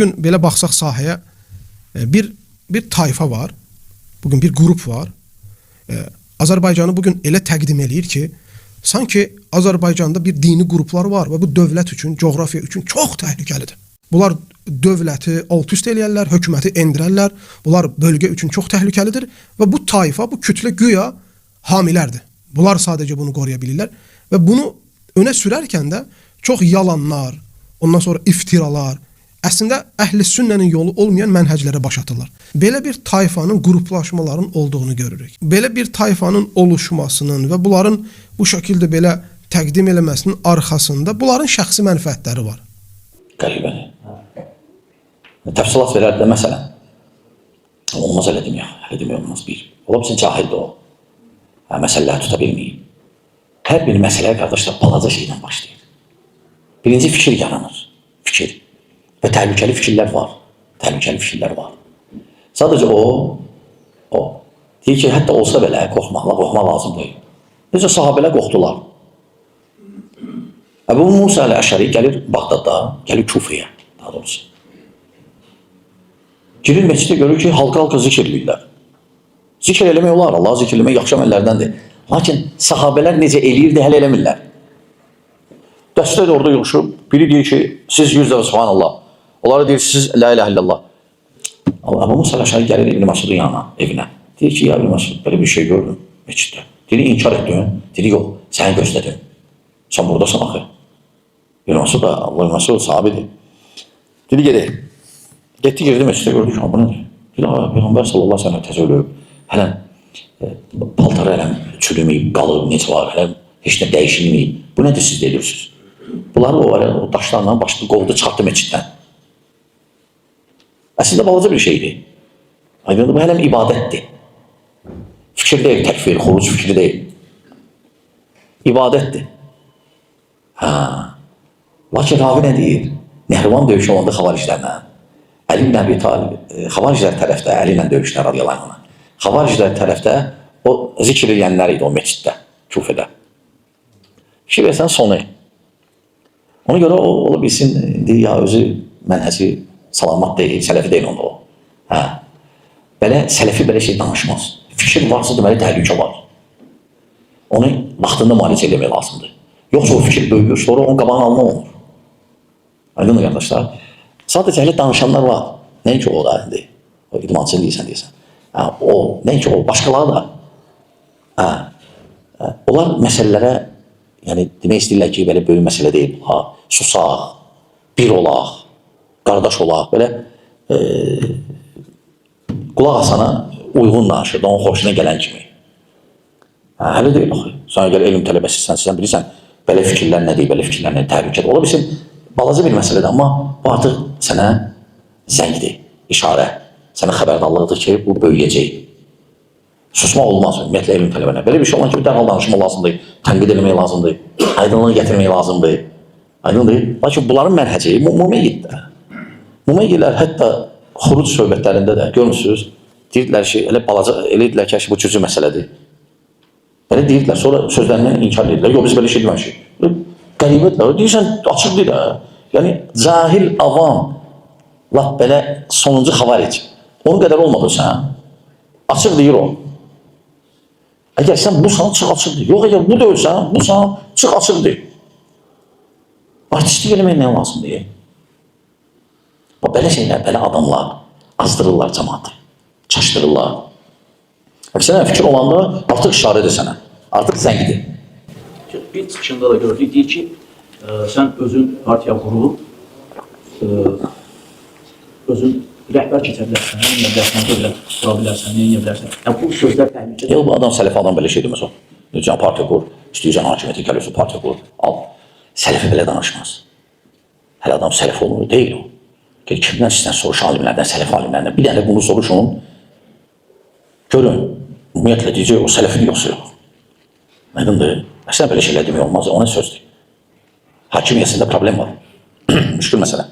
Bugün belə baxsaq sahəyə bir tayfa var. Bugün bir qrup var. Azərbaycanı bugün elə təqdim eləyir ki, sanki Azərbaycanda bir dini qruplar var və bu dövlət üçün, coğrafiya üçün çox təhlükəlidir. Bunlar dövləti alt-üst eləyərlər, hökuməti endirərlər. Bunlar bölgə üçün çox təhlükəlidir və bu tayfa, bu kütlə güya hamilərdir. Bunlar sadəcə bunu qoruya bilirlər və bunu önə sürərkən də çox yalanlar, ondan sonra iftiralar, əslində əhl-i sünnənin yolu olmayan mənhəclərə baş atırlar. Belə bir tayfanın qruplaşmaların olduğunu görürük. Belə bir tayfanın oluşmasının və bunların bu şəkildə belə təqdim eləməsinin arxasında bunların şəxsi mənfəətləri var. Qəribədir. Təfsilat verərdi məsələn. Olmaz elə demək, elə demək olmaz bir. Ola bilsin cahildir o. Məsələləri tuta bilməyib. Hər bir məsələyə qardaşlar balaca şeydən başlayır. Birinci fikir yaranır. Fikir. Və təhlükəli fikirlər var. Təhlükəli fikirlər var. Sadəcə o deyir ki, hətta olsa belə qorxmaq lazım deyil. Necə sahabələr qorxdular. Əbu Musa əl-Əşəri gəlir Bağdadda, gəlir Kufəyə, daha doğrusu. Girir məscidə görür ki, halqa zikr edirlər. Zikr eləmək olar, Allah zikr eləmək yaxşı əməllərdəndir. Lakin sahabələr necə eləyirdi, hələ eləmirlər. Dəstə də orada yığışıb, biri deyir ki, siz 100 dəfə subhanallah. Onlara deyir, siz la ilahe illallah. Əbu Musa əl-Əşəri gəlir İbn Məsudun yanına, evinə. Deyir ki, ya İbn Məsud, belə bir şey gördüm məsciddə. Deyir, inkar etdin. Deyir, yox, səni gözlədim. Sən buradasan axı. İbn Məsud da, Allah Məsud sahabidir. Dedi, gedək. Getdi, girdi məscidə, gördü ki, bu nədir? Dedi, Peyğəmbər sallallahu aleyhi ve sellem təzə ölüb. Hələn paltarı hələn çürüməyib, qalıb, necə var, hələn heç nə dəyişilməyib. Bu nədir siz deyirsiniz? Bunları o daşlarla başladı, qovdu, çıxartdı məsciddən. Əslində balaca bir şeydir. Aydındır, bu hələm ibadətdir. Fikir deyil, təkfir, xuruc fikri deyil. İbadətdir. Lakin ravi nə deyir? Nəhrivan döyüşü olanda xavariclərlə. Əli ibn Əbi Talib, xavariclər tərəfdə, Əli ilə döyüşlər radiyallahu anh. Xavariclər tərəfdə o zikr edənlər idi o məsciddə, Kufədə. Fikir versən sonu. Ona görə o ola bilsin, deyir ya özü mənhəci salamat deyil, sələfi deyil onda o. Belə sələfi belə şey danışmaz. Fikir varsa deməli təhlükə var. Onu vaxtında müalicə eləmək lazımdır. Yoxsa o fikir böyüyür, sonra onun qabağını alma olmur. Aydındır qardaşlar. Sadəcə hələ danışanlar var. Nəinki o da deyil. O idmançı deyirsən. O, nəinki o, başqaları da. Onlar məsələlərə, yəni demək istəyirlər ki, belə böyük məsələ deyil. Susaq, bir olaq, qardaş olaq, belə qulaq asana uyğun danışır, onun xoşuna gələn kimi. Hələ deyil, sən gəl elm tələbəsisən, sən bilirsən, belə fikirlər nədir, belə fikirlər nədir, təhlükədir. Ola bilsin, balaca bir məsələdir, amma bu artıq sənə zəngdir, işarə, sənə xəbərdarlıqdır ki, bu böyüyəcək. Susmaq olmaz, ümumiyyətlə elm tələbənə. Belə bir şey olan kimi dərhal danışmaq lazımdır, tənqid eləmək lazımdır, aydınlığı gətirmək lazımdır. Aydındır. Lakin bunların mənhəci Mumeyyiddir. Mumeyyidlər hətta xuruc söhbətlərində də görmürsünüz, deyirdilər ki, elə balaca, elə edirlər ki, bu cüzü məsələdir. Belə deyirdilər, sonra sözlərindən inkar edirlər. Yox, biz belə şey deməmişik. Qəribədirlər, deyirsən, açıq deyil. Yəni, cahil, avam, laf belə sonuncu xavaric. Onun qədər olmadı sən. Açıq deyir o. Əgər sən busan, çıx açıq deyil. Yox, əgər bu deyilsən, busan, çıx açıq deyil. Artistlik eləmək nə lazım deyil. Belə şeylər, belə adamlar azdırırlar cəmaatı, çaşdırırlar. Sənə fikir olanda artıq işarədir sənə, artıq zəngidir. Bir çıxışında da gördük, deyir ki, sən özün partiya qurub, özün rəhbər keçə bilərsən, nə bilərsən, dövlət qura bilərsən, nə bilərsən. Bu sözlər təhlükədir. Yox, bu adam sələfi adam belə şey deməz o. Deyəcəkən partiya qur, istəyəcəkən hakimiyyətə gəlirsə partiya qur, al. Sələfi belə danışmaz. Hələ adam sələfi olmur, deyil o. Kimdən sizdən soruş alimlərdən, sələfi alimlərdən, bir dənə bunu soruşun, görün, ümumiyyətlə deyəcək, o sələfin yoxsa yox. Aydındır, əslən belə şeylər demək olmaz, ona sözdür. Hakimiyyəsində problem var, müşkül məsələ.